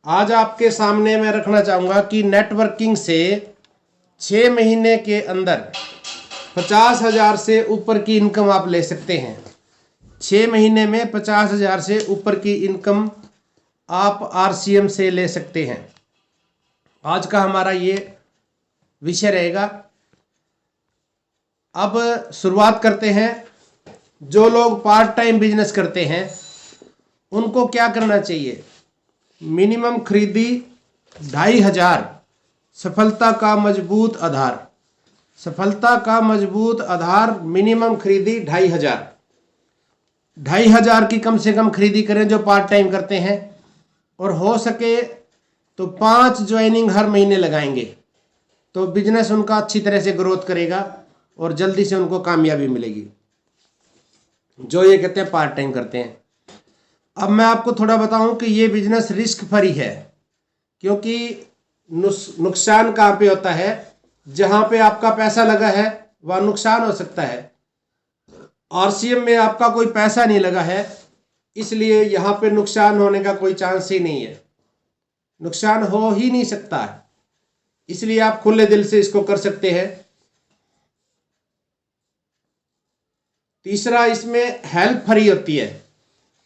आज आपके सामने मैं रखना चाहूँगा कि नेटवर्किंग से 6 महीने के अंदर 50,000 से ऊपर की इनकम आप ले सकते हैं। 6 महीने में 50,000 से ऊपर की इनकम आप RCM से ले सकते हैं। आज का हमारा ये विषय रहेगा। अब शुरुआत करते हैं। जो लोग पार्ट टाइम बिजनेस करते हैं उनको क्या करना चाहिए। मिनिमम खरीदी 2,500। सफलता का मजबूत आधार। सफलता का मजबूत आधार मिनिमम खरीदी 2,500। 2,500 की कम से कम खरीदी करें जो पार्ट टाइम करते हैं, और हो सके तो 5 ज्वाइनिंग हर महीने लगाएंगे तो बिजनेस उनका अच्छी तरह से ग्रोथ करेगा और जल्दी से उनको कामयाबी मिलेगी, जो ये कहते हैं पार्ट टाइम करते हैं। अब मैं आपको थोड़ा बताऊं कि ये बिजनेस रिस्क फ्री है, क्योंकि नुकसान कहाँ पे होता है। जहां पे आपका पैसा लगा है वह नुकसान हो सकता है। RCM में आपका कोई पैसा नहीं लगा है, इसलिए यहाँ पे नुकसान होने का कोई चांस ही नहीं है। नुकसान हो ही नहीं सकता है, इसलिए आप खुले दिल से इसको कर सकते हैं। तीसरा, इसमें हेल्प फ्री होती है।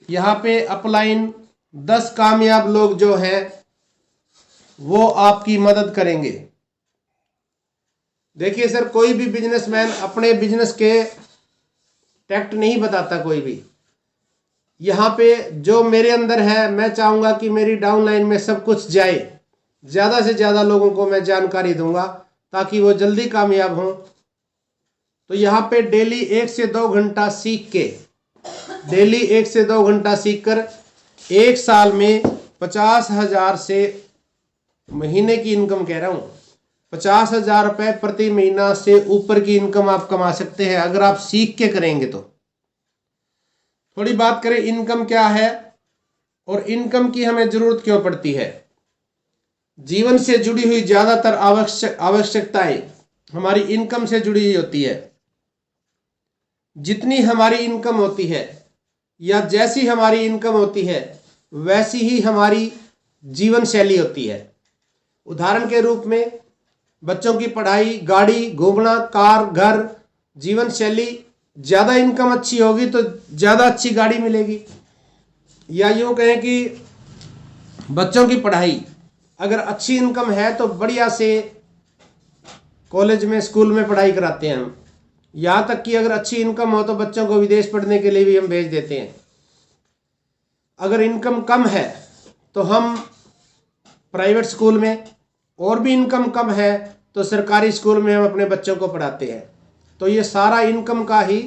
यहाँ पे अपलाइन 10 कामयाब लोग जो हैं वो आपकी मदद करेंगे। देखिए सर, कोई भी बिजनेसमैन अपने बिजनेस के टैक्ट नहीं बताता कोई भी। यहाँ पे जो मेरे अंदर है, मैं चाहूँगा कि मेरी डाउनलाइन में सब कुछ जाए, ज़्यादा से ज़्यादा लोगों को मैं जानकारी दूंगा ताकि वो जल्दी कामयाब हों। तो यहाँ पे डेली 1 से 2 घंटा सीख के, डेली 1 से 2 घंटा सीखकर 1 साल में 50,000 से, महीने की इनकम कह रहा हूँ, 50,000 रुपये प्रति महीना से ऊपर की इनकम आप कमा सकते हैं अगर आप सीख के करेंगे तो। थोड़ी बात करें इनकम क्या है और इनकम की हमें जरूरत क्यों पड़ती है। जीवन से जुड़ी हुई ज्यादातर आवश्यकताएं हमारी इनकम से जुड़ी हुई होती है। जितनी हमारी इनकम होती है या जैसी हमारी इनकम होती है वैसी ही हमारी जीवन शैली होती है। उदाहरण के रूप में बच्चों की पढ़ाई, गाड़ी, घूमना, कार, घर, जीवन शैली। ज़्यादा इनकम अच्छी होगी तो ज़्यादा अच्छी गाड़ी मिलेगी। या यूँ कहें कि बच्चों की पढ़ाई, अगर अच्छी इनकम है तो बढ़िया से कॉलेज में, स्कूल में पढ़ाई कराते हैं हम। यहाँ तक कि अगर अच्छी इनकम हो तो बच्चों को विदेश पढ़ने के लिए भी हम भेज देते हैं। अगर इनकम कम है तो हम प्राइवेट स्कूल में, और भी इनकम कम है तो सरकारी स्कूल में हम अपने बच्चों को पढ़ाते हैं। तो ये सारा इनकम का ही,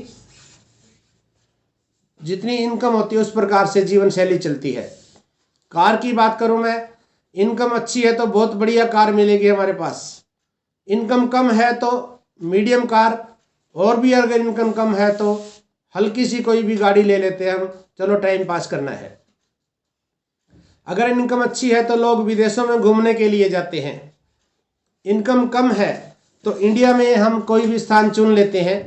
जितनी इनकम होती है उस प्रकार से जीवन शैली चलती है। कार की बात करूं मैं, इनकम अच्छी है तो बहुत बढ़िया कार मिलेगी हमारे पास। इनकम कम है तो मीडियम कार, और भी अगर इनकम कम है तो हल्की सी कोई भी गाड़ी ले लेते हैं हम, चलो टाइम पास करना है। अगर इनकम अच्छी है तो लोग विदेशों में घूमने के लिए जाते हैं। इनकम कम है तो इंडिया में हम कोई भी स्थान चुन लेते हैं।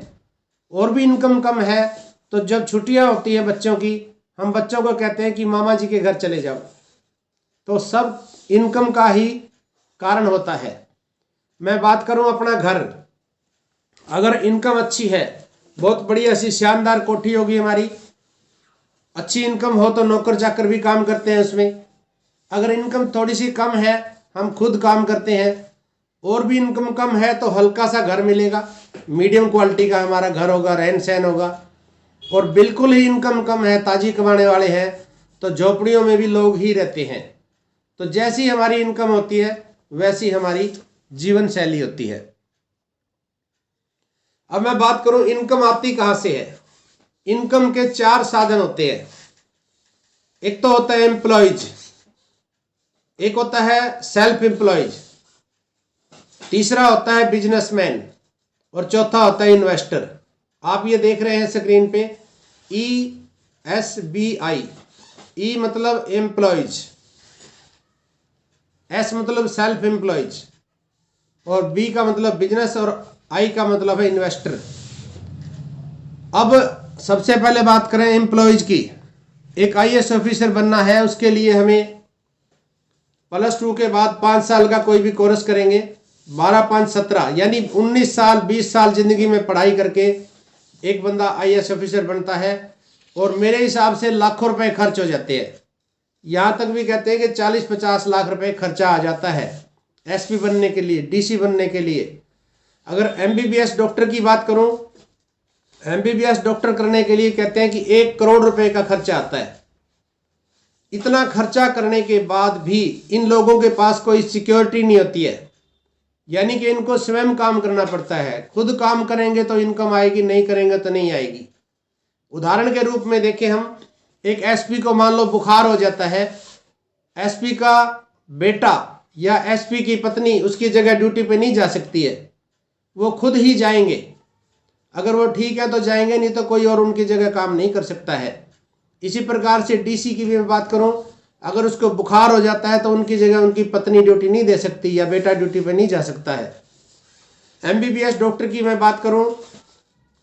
और भी इनकम कम है तो जब छुट्टियां होती है बच्चों की, हम बच्चों को कहते हैं कि मामा जी के घर चले जाओ। तो सब इनकम का ही कारण होता है। मैं बात करूं अपना घर, अगर इनकम अच्छी है, बहुत बढ़िया सी शानदार कोठी होगी हमारी, अच्छी इनकम हो तो नौकर चाकर भी काम करते हैं उसमें। अगर इनकम थोड़ी सी कम है, हम खुद काम करते हैं। और भी इनकम कम है तो हल्का सा घर मिलेगा, मीडियम क्वालिटी का हमारा घर होगा, रहन सहन होगा। और बिल्कुल ही इनकम कम है, ताजी कमाने वाले हैं, तो झोपड़ियों में भी लोग ही रहते हैं। तो जैसी हमारी इनकम होती है वैसी हमारी जीवन शैली होती है। अब मैं बात करूं इनकम आती कहां से है। इनकम के 4 साधन होते हैं। एक तो होता है एम्प्लॉयज, एक होता है सेल्फ एम्प्लॉयज, तीसरा होता है बिजनेसमैन, और चौथा होता है इन्वेस्टर। आप ये देख रहे हैं स्क्रीन पे ESBI। ई मतलब एम्प्लॉयज, एस मतलब सेल्फ एम्प्लॉयज, और बी का मतलब बिजनेस, और आई का मतलब है इन्वेस्टर। अब सबसे पहले बात करें एम्प्लॉयज की। एक IAS ऑफिसर बनना है, उसके लिए हमें +2 के बाद 5 साल का कोई भी कोर्स करेंगे, 12 5 17 यानी 19 साल 20 साल ज़िंदगी में पढ़ाई करके एक बंदा IAS ऑफिसर बनता है। और मेरे हिसाब से लाखों रुपए खर्च हो जाते हैं, यहाँ तक भी कहते हैं कि 40-50 लाख रुपए खर्चा आ जाता है SP बनने के लिए, DC बनने के लिए। अगर MBBS डॉक्टर की बात करूं, MBBS डॉक्टर करने के लिए कहते हैं कि 1 करोड़ रुपए का खर्चा आता है। इतना खर्चा करने के बाद भी इन लोगों के पास कोई सिक्योरिटी नहीं होती है, यानी कि इनको स्वयं काम करना पड़ता है। खुद काम करेंगे तो इनकम आएगी, नहीं करेंगे तो नहीं आएगी। उदाहरण के रूप में देखें, हम एक SP को मान लो बुखार हो जाता है, SP का बेटा या SP की पत्नी उसकी जगह ड्यूटी पे नहीं जा सकती है, वो खुद ही जाएंगे। अगर वो ठीक है तो जाएंगे, नहीं तो कोई और उनकी जगह काम नहीं कर सकता है। इसी प्रकार से DC की भी मैं बात करूं, अगर उसको बुखार हो जाता है तो उनकी जगह उनकी पत्नी ड्यूटी नहीं दे सकती या बेटा ड्यूटी पे नहीं जा सकता है। MBBS डॉक्टर की मैं बात करूं,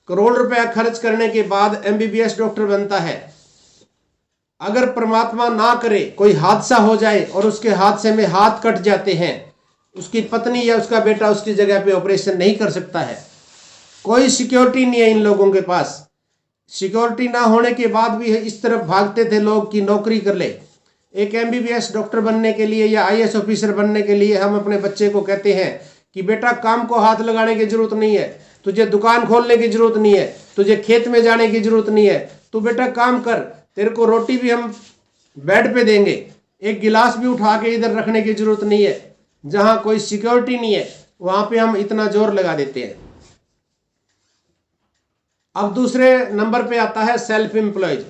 करोड़ रुपया खर्च करने के बाद MBBS डॉक्टर बनता है। अगर परमात्मा ना करे कोई हादसा हो जाए और उसके हादसे में हाथ कट जाते हैं, उसकी पत्नी या उसका बेटा उसकी जगह पे ऑपरेशन नहीं कर सकता है। कोई सिक्योरिटी नहीं है इन लोगों के पास। सिक्योरिटी ना होने के बाद भी इस तरफ भागते थे लोग कि नौकरी कर ले। एक MBBS डॉक्टर बनने के लिए या IAS ऑफिसर बनने के लिए हम अपने बच्चे को कहते हैं कि बेटा काम को हाथ लगाने की जरूरत नहीं है, तुझे दुकान खोलने की जरूरत नहीं है, तुझे खेत में जाने की जरूरत नहीं है, तू बेटा काम कर, तेरे को रोटी भी हम बेड पे देंगे, एक गिलास भी उठा के इधर रखने की जरूरत नहीं है। जहां कोई सिक्योरिटी नहीं है वहां पे हम इतना जोर लगा देते हैं। अब दूसरे नंबर पे आता है सेल्फ एम्प्लॉयज।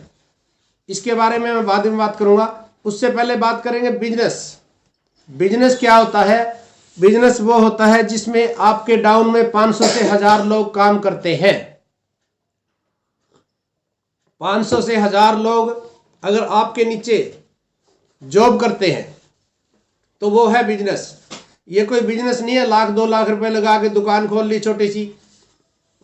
इसके बारे में मैं बाद में बात करूंगा, उससे पहले बात करेंगे बिजनेस। बिजनेस क्या होता है? बिजनेस वो होता है जिसमें आपके डाउन में 500 से 1000 लोग काम करते हैं। 500 से 1000 लोग अगर आपके नीचे जॉब करते हैं तो वो है बिजनेस। ये कोई बिजनेस नहीं है 1-2 लाख रुपए लगा के दुकान खोल ली छोटी सी,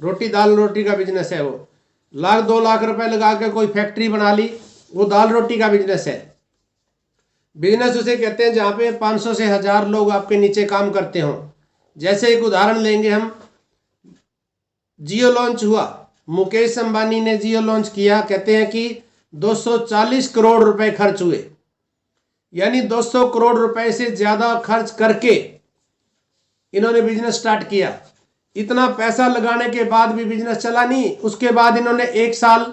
रोटी दाल रोटी का बिजनेस है वो। 1-2 लाख रुपए लगा के कोई फैक्ट्री बना ली, वो दाल रोटी का बिजनेस है। बिजनेस उसे कहते हैं जहाँ पे 500 से 1000 लोग आपके नीचे काम करते हों। जैसे एक उदाहरण लेंगे हम, जियो लॉन्च हुआ, मुकेश अंबानी ने जियो लॉन्च किया, कहते हैं कि 240 करोड़ रुपए खर्च हुए, यानी 200 करोड़ रुपए से ज्यादा खर्च करके इन्होंने बिजनेस स्टार्ट किया। इतना पैसा लगाने के बाद भी बिजनेस चला नहीं। उसके बाद इन्होंने 1 साल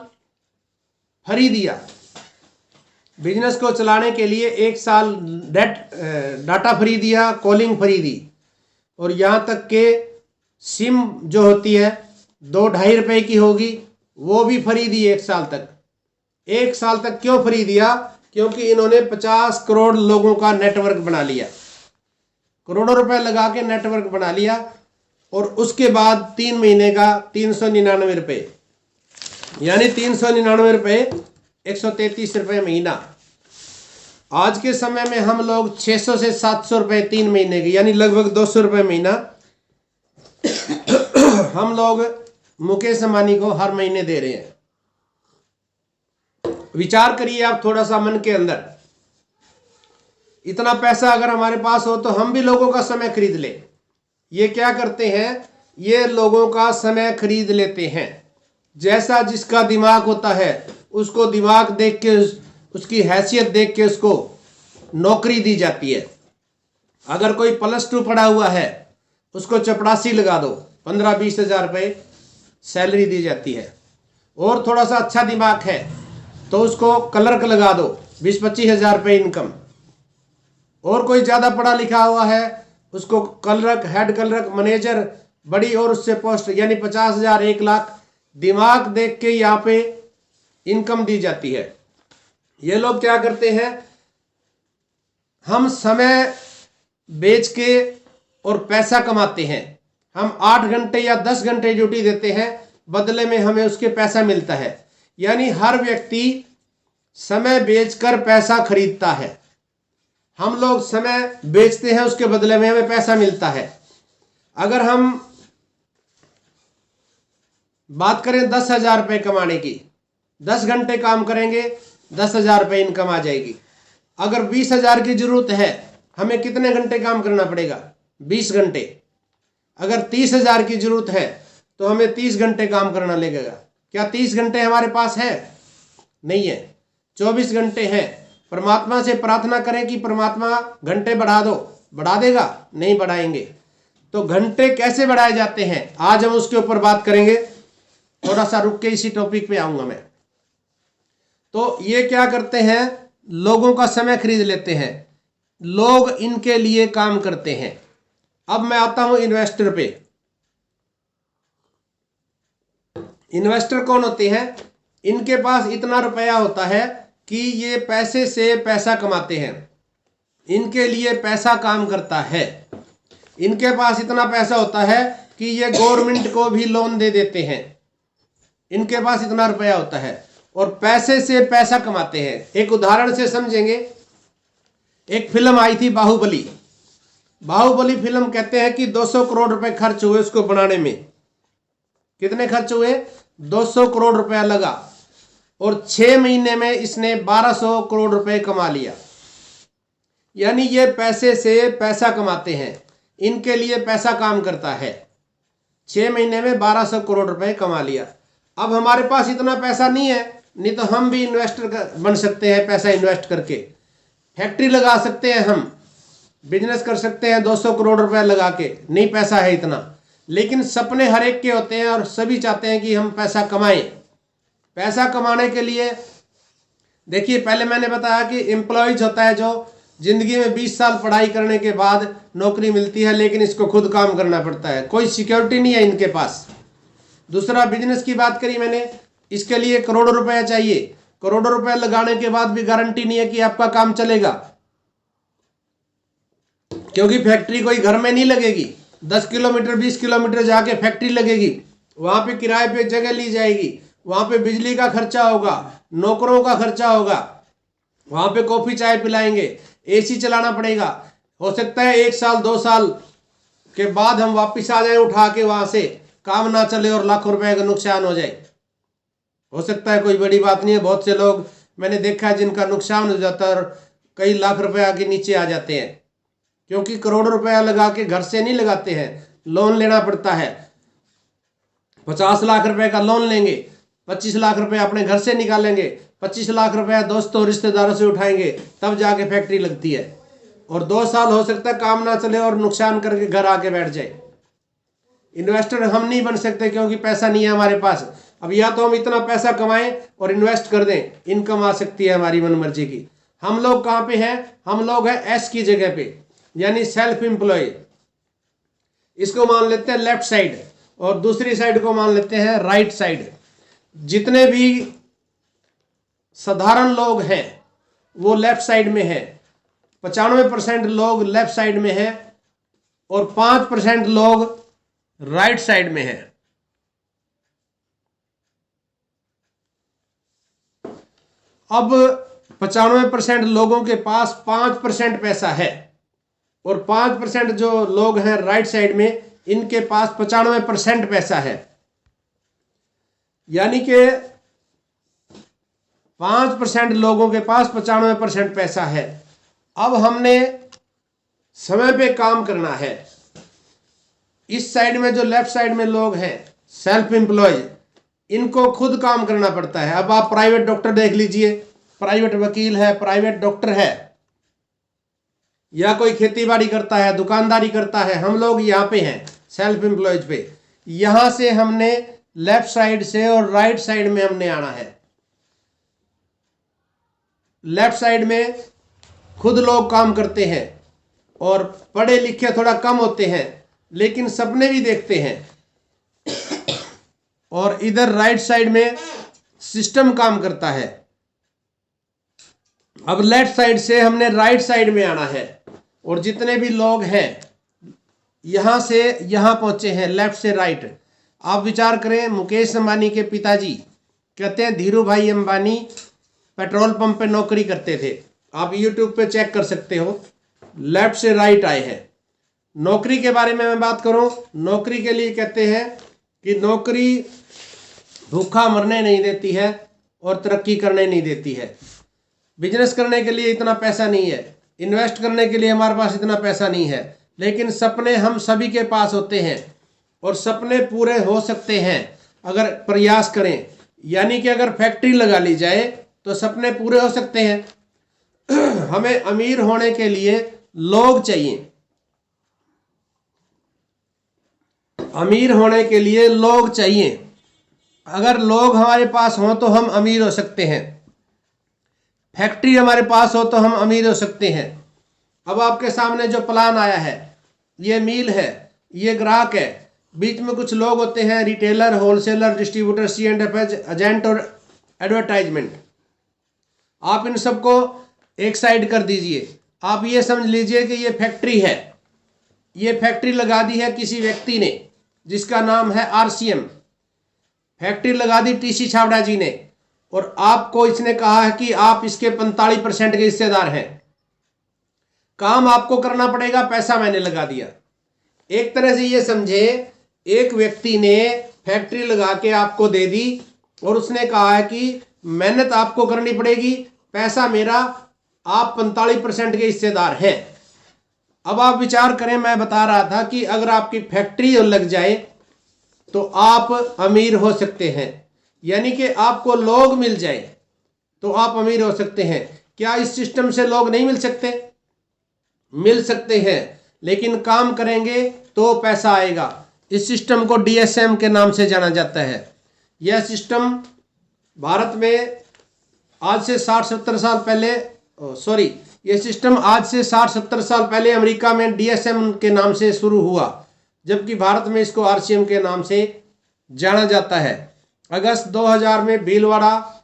फ्री दिया बिजनेस को चलाने के लिए, 1 साल डाटा फ्री दिया, कॉलिंग फ्री दी, और यहाँ तक के सिम जो होती है 2-2.5 रुपए की होगी वो भी फ्री दी 1 साल तक। 1 साल तक क्यों फ्री दिया? क्योंकि इन्होंने 50 करोड़ लोगों का नेटवर्क बना लिया, करोड़ों रुपए लगा के नेटवर्क बना लिया। और उसके बाद 3 महीने का 399 रुपए, यानी 399 रुपए 133 रुपए महीना। आज के समय में हम लोग 600 से 700 रुपए 3 महीने के, यानी लगभग 200 रुपए महीना हम लोग मुकेश अंबानी को हर महीने दे रहे हैं। विचार करिए आप थोड़ा सा मन के अंदर, इतना पैसा अगर हमारे पास हो तो हम भी लोगों का समय खरीद ले। ये क्या करते हैं? ये लोगों का समय खरीद लेते हैं। जैसा जिसका दिमाग होता है उसको दिमाग देख के, उसकी हैसियत देख के उसको नौकरी दी जाती है। अगर कोई +2 पढ़ा हुआ है उसको चपरासी लगा दो, 15-20 हज़ार रुपये सैलरी दी जाती है। और थोड़ा सा अच्छा दिमाग है तो उसको क्लर्क लगा दो, 20-25 हज़ार रुपये इनकम। और कोई ज़्यादा पढ़ा लिखा हुआ है उसको क्लर्क, हेड क्लर्क, मैनेजर, बड़ी और उससे पोस्ट, यानी 50 हज़ार 1 लाख दिमाग देख के यहाँ पे इनकम दी जाती है। ये लोग क्या करते हैं? हम समय बेच के और पैसा कमाते हैं। हम 8 घंटे या 10 घंटे ड्यूटी देते हैं, बदले में हमें उसके पैसा मिलता है। यानी हर व्यक्ति समय बेचकर पैसा खरीदता है। हम लोग समय बेचते हैं, उसके बदले में हमें पैसा मिलता है। अगर हम बात करें 10,000 रुपये कमाने की, 10 घंटे काम करेंगे, 10,000 रुपये इनकम आ जाएगी। अगर 20,000 की जरूरत है हमें कितने घंटे काम करना पड़ेगा? 20 घंटे। अगर 30,000 की जरूरत है तो हमें 30 घंटे काम करना लगेगा। क्या 30 घंटे हमारे पास है? नहीं है, 24 घंटे हैं। परमात्मा से प्रार्थना करें कि परमात्मा घंटे बढ़ा दो, बढ़ा देगा? नहीं बढ़ाएंगे। तो घंटे कैसे बढ़ाए जाते हैं, आज हम उसके ऊपर बात करेंगे। थोड़ा सा रुक के इसी टॉपिक पे आऊंगा मैं। तो ये क्या करते हैं, लोगों का समय खरीद लेते हैं, लोग इनके लिए काम करते हैं। अब मैं आता हूं इन्वेस्टर पे। इन्वेस्टर कौन होते हैं? इनके पास इतना रुपया होता है कि ये पैसे से पैसा कमाते हैं, इनके लिए पैसा काम करता है। इनके पास इतना पैसा होता है कि ये गवर्नमेंट को भी लोन दे देते हैं। इनके पास इतना रुपया होता है और पैसे से पैसा कमाते हैं। एक उदाहरण से समझेंगे। एक फिल्म आई थी बाहुबली। बाहुबली फिल्म कहते हैं कि 200 करोड़ रुपए खर्च हुए उसको बनाने में। कितने खर्च हुए? 200 करोड़ रुपया लगा और 6 महीने में इसने 1200 करोड़ रुपए कमा लिया। यानी ये पैसे से पैसा कमाते हैं, इनके लिए पैसा काम करता है। 6 महीने में 1200 करोड़ रुपए कमा लिया। अब हमारे पास इतना पैसा नहीं है, नहीं तो हम भी इन्वेस्टर बन सकते हैं। पैसा इन्वेस्ट करके फैक्ट्री लगा सकते हैं, हम बिजनेस कर सकते हैं 200 करोड़ रुपए लगा के। नहीं पैसा है इतना, लेकिन सपने हर एक के होते हैं और सभी चाहते हैं कि हम पैसा कमाएं। पैसा कमाने के लिए देखिए, पहले मैंने बताया कि एम्प्लॉयज होता है जो जिंदगी में 20 साल पढ़ाई करने के बाद नौकरी मिलती है, लेकिन इसको खुद काम करना पड़ता है, कोई सिक्योरिटी नहीं है इनके पास। दूसरा, बिजनेस की बात करी मैंने, इसके लिए करोड़ों रुपया चाहिए। करोड़ों रुपया लगाने के बाद भी गारंटी नहीं है कि आपका काम चलेगा, क्योंकि फैक्ट्री कोई घर में नहीं लगेगी। 10 किलोमीटर 20 किलोमीटर जाके फैक्ट्री लगेगी, वहां पे किराए पे जगह ली जाएगी, वहां पे बिजली का खर्चा होगा, नौकरों का खर्चा होगा, वहां पे कॉफी चाय पिलाएंगे, एसी चलाना पड़ेगा। हो सकता है 1 साल 2 साल के बाद हम वापिस आ जाए उठा के वहां से, काम ना चले और लाखों रुपए का नुकसान हो जाए। हो सकता है, कोई बड़ी बात नहीं है। बहुत से लोग मैंने देखा है जिनका नुकसान हो जाता है और कई लाख रुपया के नीचे आ जाते हैं, क्योंकि करोड़ों रुपया लगा के घर से नहीं लगाते हैं, लोन लेना पड़ता है। 50 लाख रुपए का लोन लेंगे, 25 लाख रुपए अपने घर से निकालेंगे, 25 लाख रुपया दोस्तों रिश्तेदारों से उठाएंगे, तब जाके फैक्ट्री लगती है। और 2 साल हो सकता है काम ना चले और नुकसान करके घर आके बैठ जाए। इन्वेस्टर हम नहीं बन सकते क्योंकि पैसा नहीं है हमारे पास। अब या तो हम इतना पैसा कमाएं और इन्वेस्ट कर दें, इनकम आ सकती है हमारी मन मर्जी की। हम लोग कहाँ पे हैं? हम लोग हैं एस की जगह पे, यानी सेल्फ एम्प्लॉय। इसको मान लेते हैं लेफ्ट साइड और दूसरी साइड को मान लेते हैं राइट साइड। जितने भी साधारण लोग हैं वो लेफ्ट साइड में है, 95% लोग लेफ्ट साइड में है और 5% लोग राइट साइड में है। अब 95% लोगों के पास 5% पैसा है और 5% जो लोग हैं राइट साइड में, इनके पास 95% पैसा है। यानी कि 5% लोगों के पास 95% पैसा है। अब हमने समय पे काम करना है। इस साइड में जो लेफ्ट साइड में लोग हैं सेल्फ एम्प्लॉय, इनको खुद काम करना पड़ता है। अब आप प्राइवेट डॉक्टर देख लीजिए, प्राइवेट वकील है, प्राइवेट डॉक्टर है, या कोई खेती बाड़ी करता है, दुकानदारी करता है। हम लोग यहाँ पे हैं सेल्फ एम्प्लॉयज पे। यहां से हमने लेफ्ट साइड से और राइट साइड में हमने आना है। लेफ्ट साइड में खुद लोग काम करते हैं और पढ़े लिखे थोड़ा कम होते हैं, लेकिन सपने भी देखते हैं। और इधर राइट साइड में सिस्टम काम करता है। अब लेफ्ट साइड से हमने राइट साइड में आना है और जितने भी लोग हैं यहां से यहां पहुंचे हैं, लेफ्ट से राइट। आप विचार करें, मुकेश अंबानी के पिताजी कहते हैं धीरू भाई अंबानी पेट्रोल पंप पे नौकरी करते थे। आप यूट्यूब पे चेक कर सकते हो। लेफ्ट से राइट आए हैं। नौकरी के बारे में मैं बात करूं, नौकरी के लिए कहते हैं कि नौकरी भूखा मरने नहीं देती है और तरक्की करने नहीं देती है। बिजनेस करने के लिए इतना पैसा नहीं है, इन्वेस्ट करने के लिए हमारे पास इतना पैसा नहीं है, लेकिन सपने हम सभी के पास होते हैं और सपने पूरे हो सकते हैं अगर प्रयास करें। यानी कि अगर फैक्ट्री लगा ली जाए तो सपने पूरे हो सकते हैं। हमें अमीर होने के लिए लोग चाहिए, अमीर होने के लिए लोग चाहिए। अगर लोग हमारे पास हों तो हम अमीर हो सकते हैं, फैक्ट्री हमारे पास हो तो हम अमीर हो सकते हैं। अब आपके सामने जो प्लान आया है, ये मील है, ये ग्राहक है, बीच में कुछ लोग होते हैं, retailer, wholesaler, distributor, C&F agent और एडवर्टाइजमेंट। आप इन सबको एक साइड कर दीजिए। आप ये समझ लीजिए कि ये फैक्ट्री है, ये फैक्ट्री लगा दी है किसी व्यक्ति ने जिसका नाम है RCM। फैक्ट्री लगा दी TC छाबड़ा जी ने, और आपको इसने कहा है कि आप इसके 45% के हिस्सेदार हैं। काम आपको करना पड़ेगा, पैसा मैंने लगा दिया। एक तरह से ये समझे, एक व्यक्ति ने फैक्ट्री लगा के आपको दे दी और उसने कहा है कि मेहनत आपको करनी पड़ेगी, पैसा मेरा, आप 45% के हिस्सेदार हैं। अब आप विचार करें, मैं बता रहा था कि अगर आपकी फैक्ट्री लग जाए तो आप अमीर हो सकते हैं, यानी कि आपको लोग मिल जाए तो आप अमीर हो सकते हैं। क्या इस सिस्टम से लोग नहीं मिल सकते? मिल सकते हैं, लेकिन काम करेंगे तो पैसा आएगा। इस सिस्टम को DSM के नाम से जाना जाता है। यह सिस्टम भारत में आज से 60-70 साल पहले, यह सिस्टम आज से 60-70 साल पहले अमेरिका में DSM के नाम से शुरू हुआ, जबकि भारत में इसको RCM के नाम से जाना जाता है। अगस्त 2000 में भीलवाड़ा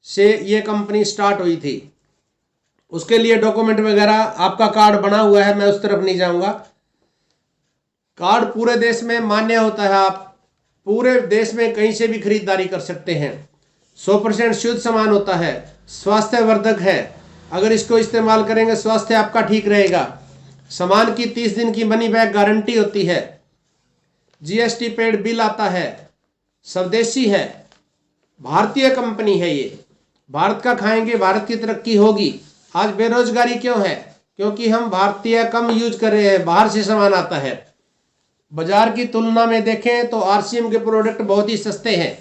से ये कंपनी स्टार्ट हुई थी। उसके लिए डॉक्यूमेंट वगैरह, आपका कार्ड बना हुआ है, मैं उस तरफ नहीं जाऊंगा। कार्ड पूरे देश में मान्य होता है, आप पूरे देश में कहीं से भी खरीदारी कर सकते हैं। 100% शुद्ध सामान होता है, स्वास्थ्यवर्धक है। अगर इसको इस्तेमाल करेंगे स्वास्थ्य आपका ठीक रहेगा। सामान की 30 दिन की मनी बैक गारंटी होती है। GST पेड बिल आता है, स्वदेशी है, भारतीय कंपनी है। ये भारत का खाएंगे, भारत की तरक्की होगी। आज बेरोजगारी क्यों है? क्योंकि हम भारतीय कम यूज कर रहे हैं, बाहर से सामान आता है। बाजार की तुलना में देखें तो RCM के प्रोडक्ट बहुत ही सस्ते हैं।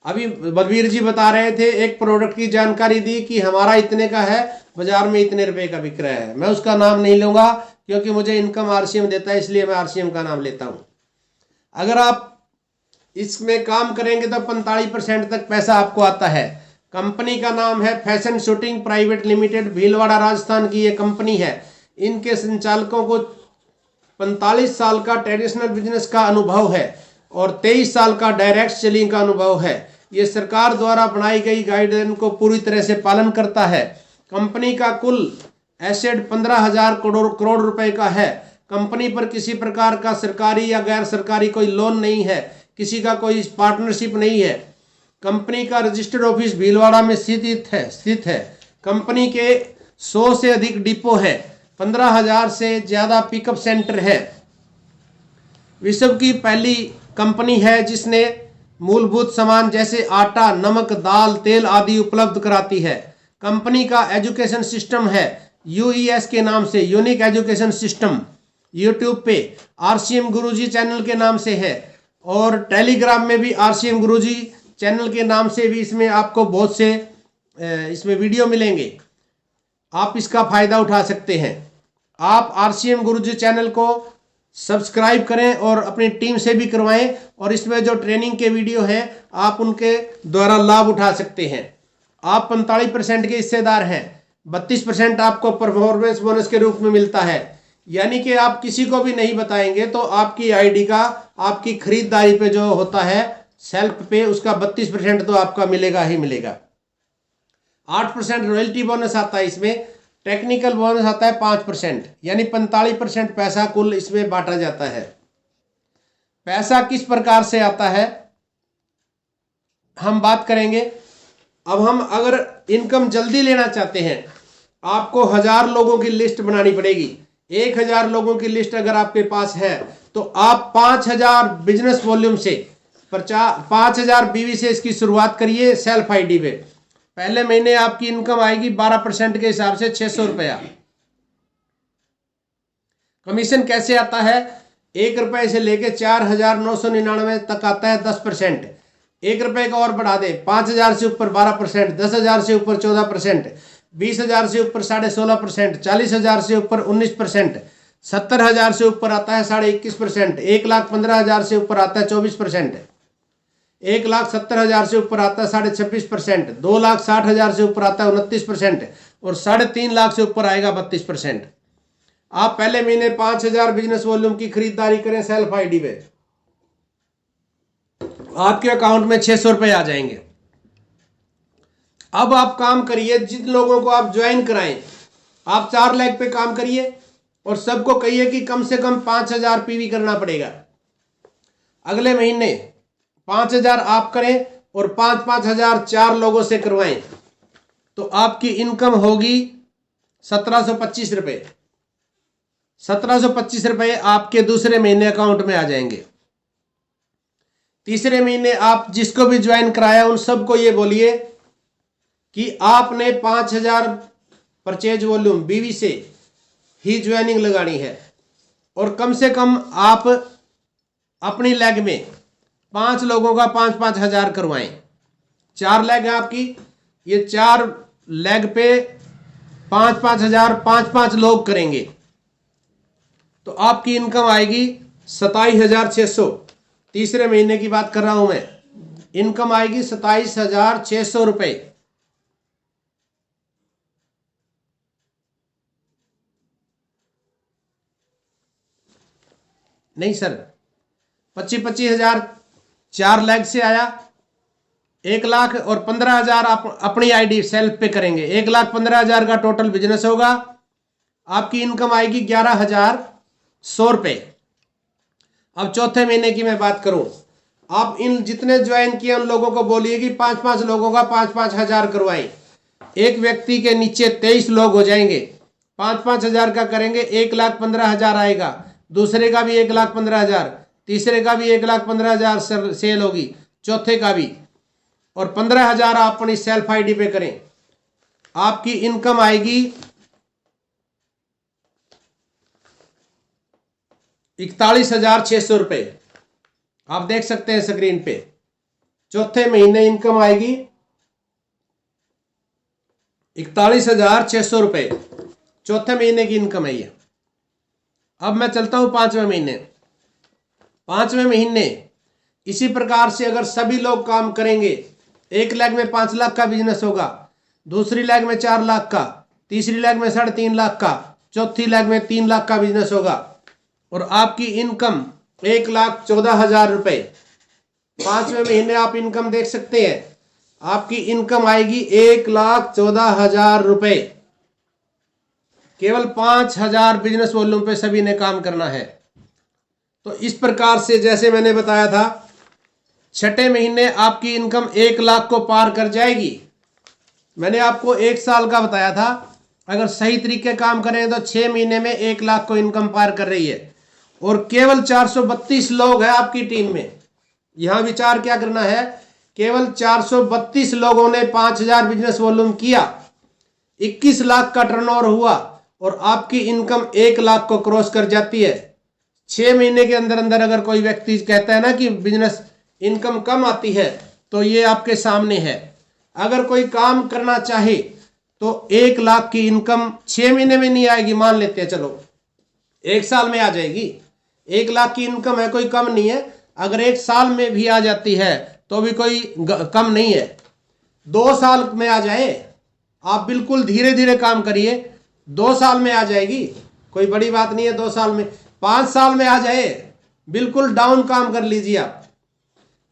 अभी बलबीर जी बता रहे थे, एक प्रोडक्ट की जानकारी दी कि हमारा इतने का है, बाजार में इतने रुपए का बिक रहा है। मैं उसका नाम नहीं लूंगा क्योंकि मुझे इनकम RCM देता है, इसलिए मैं RCM का नाम लेता हूं। अगर आप इसमें काम करेंगे तो 45% तक पैसा आपको आता है। कंपनी का नाम है fashion shooting private limited, Bhilwara Rajasthan की ये कंपनी है। इनके संचालकों को 45 साल का ट्रेडिशनल बिजनेस का अनुभव है और 23 साल का डायरेक्ट सेलिंग का अनुभव है। ये सरकार द्वारा बनाई गई गाइडलाइन को पूरी तरह से पालन करता है। कंपनी का कुल एसेट 15,000 करोड़ रुपए का है। कंपनी पर किसी प्रकार का सरकारी या गैर सरकारी कोई लोन नहीं है, किसी का कोई पार्टनरशिप नहीं है। कंपनी का रजिस्टर्ड ऑफिस भीलवाड़ा में स्थित है। कंपनी के 100 से अधिक डिपो है, 15,000 से ज्यादा पिकअप सेंटर है। विश्व की पहली कंपनी है जिसने मूलभूत सामान जैसे आटा, नमक, दाल, तेल आदि उपलब्ध कराती है। कंपनी का एजुकेशन सिस्टम है UES के नाम से, यूनिक एजुकेशन सिस्टम। यूट्यूब पे RCM गुरुजी चैनल के नाम से है और टेलीग्राम में भी RCM गुरुजी चैनल के नाम से भी इसमें आपको बहुत से इसमें वीडियो मिलेंगे। आप इसका फायदा उठा सकते हैं। आप RCM गुरुजी चैनल को सब्सक्राइब करें और अपनी टीम से भी करवाएं, और इसमें जो ट्रेनिंग के वीडियो हैं आप उनके द्वारा लाभ उठा सकते हैं। आप 45% के हिस्सेदार हैं, 32% आपको परफॉर्मेंस बोनस के रूप में मिलता है। यानी कि आप किसी को भी नहीं बताएंगे तो आपकी आईडी का, आपकी खरीदारी पे जो होता है सेल्फ पे, उसका 32% तो आपका मिलेगा ही मिलेगा। 8% रॉयल्टी बोनस आता है इसमें, टेक्निकल बोनस आता है 5%, यानी 45% पैसा कुल इसमें बांटा जाता है। पैसा किस प्रकार से आता है हम बात करेंगे। अब हम अगर इनकम जल्दी लेना चाहते हैं, आपको 1000 लोगों की लिस्ट बनानी पड़ेगी। 1000 लोगों की लिस्ट अगर आपके पास है तो आप 5000 बिजनेस वॉल्यूम से 5000 BV से इसकी शुरुआत करिए सेल्फ आईडी पे। पहले महीने आपकी इनकम आएगी 12% के हिसाब से 600 रुपया। कमीशन कैसे आता है? 1 रुपए से लेके 4,999 तक आता है 10%। 1 रुपए का और बढ़ा दे, 5,000 से ऊपर 12%, 10,000 से ऊपर 14%, 20,000 से ऊपर 16.5%, 40,000 से ऊपर 19%, 70,000 से ऊपर आता है 21.5%, 1,15,000 से ऊपर आता है 24%, 1,70,000 से ऊपर आता है 26.5%, 2,60,000 से ऊपर आता है 29% और 3.5 लाख से ऊपर आएगा 32%। आप पहले महीने 5,000 बिजनेस वॉल्यूम की खरीदारी करें सेल्फ आईडी पे, आपके अकाउंट में 600 रुपए आ जाएंगे। अब आप काम करिए, जिन लोगों को आप ज्वाइन कराएं, आप 4 लाख पे काम करिए और सबको कहिए कि कम से कम 5,000 पीवी करना पड़ेगा। अगले महीने 5,000 आप करें और 5,000 4 लोगों से करवाएं तो आपकी इनकम होगी 1,725 रुपए। 1,725 रुपए आपके दूसरे महीने अकाउंट में आ जाएंगे। तीसरे महीने आप जिसको भी ज्वाइन कराया उन सबको ये बोलिए कि आपने 5,000 परचेज वॉल्यूम बीवी से ही ज्वाइनिंग लगानी है और कम से कम आप अपनी लेग में 5 लोगों का 5-5 हज़ार करवाएं। 4 लेग है आपकी, ये 4 लेग पे 5-5 हज़ार 5-5 लोग करेंगे तो आपकी इनकम आएगी 27,600। तीसरे महीने की बात कर रहा हूं मैं, इनकम आएगी 27,600 रुपए। नहीं सर, 25-25 हज़ार 4 लाख से आया, 1 लाख और 15,000 आप अपनी आईडी सेल्फ पे करेंगे, 1,15,000 का टोटल बिजनेस होगा। आपकी इनकम आएगी 11,100 रुपये। अब चौथे महीने की मैं बात करूं, आप इन जितने ज्वाइन किए उन लोगों को बोलिए कि 5-5 लोगों का 5-5 हज़ार करवाएं। एक व्यक्ति के नीचे 23 लोग हो जाएंगे, 5-5 हज़ार का करेंगे, 1,15,000 आएगा। दूसरे का भी 1,15,000, तीसरे का भी 1,15,000 सेल होगी, चौथे का भी, और 15,000 आप अपनी सेल्फ आईडी पे करें। आपकी इनकम आएगी 41,600 रुपये। आप देख सकते हैं स्क्रीन पे, चौथे महीने इनकम आएगी 41,600 रुपये। चौथे महीने की इनकम है ये। अब मैं चलता हूं 5वें महीने। 5वें महीने इसी प्रकार से अगर सभी लोग काम करेंगे, एक लेग में 5 लाख का बिजनेस होगा, दूसरी लेग में 4 लाख का, तीसरी लेग में 3.5 लाख का, चौथी लेग में 3 लाख का बिजनेस होगा और आपकी इनकम 1,14,000 रुपये। 5वें महीने आप इनकम देख सकते हैं, आपकी इनकम आएगी 1,14,000 रुपये। केवल 5,000 बिजनेस वॉल्यूम पे सभी ने काम करना है। तो इस प्रकार से जैसे मैंने बताया था, छठे महीने आपकी इनकम 1 लाख को पार कर जाएगी। मैंने आपको 1 साल का बताया था, अगर सही तरीके काम करें तो 6 महीने में 1 लाख को इनकम पार कर रही है और केवल 432 लोग हैं आपकी टीम में। यहां विचार क्या करना है, केवल 432 लोगों ने 5,000 बिजनेस वॉल्यूम किया, 21 लाख का टर्नओवर हुआ और आपकी इनकम 1 लाख को क्रॉस कर जाती है। 6 महीने के अंदर अंदर अगर कोई व्यक्ति कहता है ना कि बिजनेस इनकम कम आती है, तो ये आपके सामने है। अगर कोई काम करना चाहे तो 1 लाख की इनकम 6 महीने में नहीं आएगी, मान लेते हैं, चलो 1 साल में आ जाएगी। 1 लाख की इनकम है, कोई कम नहीं है। अगर 1 साल में भी आ जाती है तो भी कोई कम नहीं है। 2 साल में आ जाए, आप बिल्कुल धीरे धीरे काम करिए, 2 साल में आ जाएगी, कोई बड़ी बात नहीं है। 2 साल में, 5 साल में आ जाए, बिल्कुल डाउन काम कर लीजिए आप।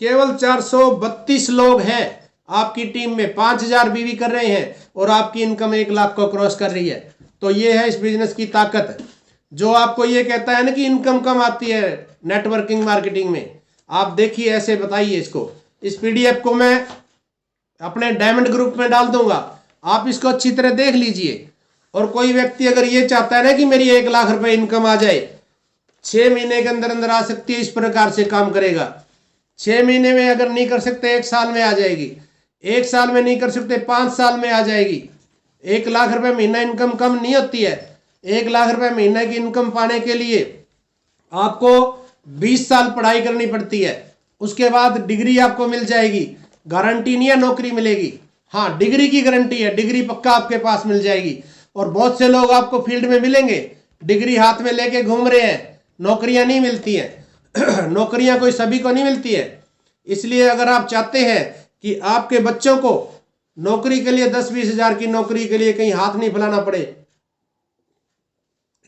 केवल 432 लोग हैं आपकी टीम में, 5,000 बीवी कर रहे हैं और आपकी इनकम 1 लाख को क्रॉस कर रही है। तो ये है इस बिजनेस की ताकत। जो आपको ये कहता है ना कि इनकम कम आती है नेटवर्किंग मार्केटिंग में, आप देखिए ऐसे बताइए इसको। इस पीडीएफ को मैं अपने डायमंड ग्रुप में डाल दूंगा, आप इसको अच्छी तरह देख लीजिए। और कोई व्यक्ति अगर ये चाहता है ना कि मेरी 1 लाख रुपए इनकम आ जाए, 6 महीने के अंदर अंदर आ सकती है, इस प्रकार से काम करेगा। 6 महीने में अगर नहीं कर सकते, 1 साल में आ जाएगी। 1 साल में नहीं कर सकते, 5 साल में आ जाएगी। 1 लाख रुपए महीना इनकम कम नहीं होती है। 1 लाख रुपए महीने की इनकम पाने के लिए आपको 20 साल पढ़ाई करनी पड़ती है। उसके बाद डिग्री आपको मिल जाएगी। गारंटी नहीं है नौकरी मिलेगी, हाँ डिग्री की गारंटी है, डिग्री पक्का आपके पास मिल जाएगी। और बहुत से लोग आपको फील्ड में मिलेंगे, डिग्री हाथ में लेके घूम रहे हैं, नौकरियां नहीं मिलती हैं। नौकरियां कोई सभी को नहीं मिलती है। इसलिए अगर आप चाहते हैं कि आपके बच्चों को नौकरी के लिए 10-20 हजार की नौकरी के लिए कहीं हाथ नहीं फैलाना पड़े,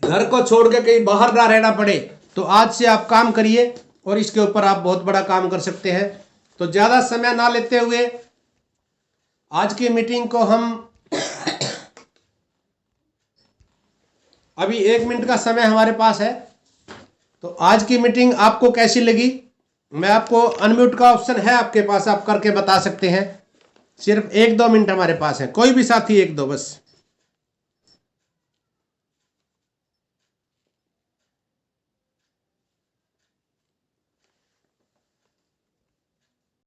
घर को छोड़ के कहीं बाहर ना रहना पड़े, तो आज से आप काम करिए और इसके ऊपर आप बहुत बड़ा काम कर सकते हैं। तो ज्यादा समय ना लेते हुए आज की मीटिंग को हम अभी 1 मिनट का समय हमारे पास है। तो आज की मीटिंग आपको कैसी लगी? मैं आपको अनम्यूट का ऑप्शन है आपके पास, आप करके बता सकते हैं। सिर्फ 1-2 मिनट हमारे पास है, कोई भी साथी 1-2 बस।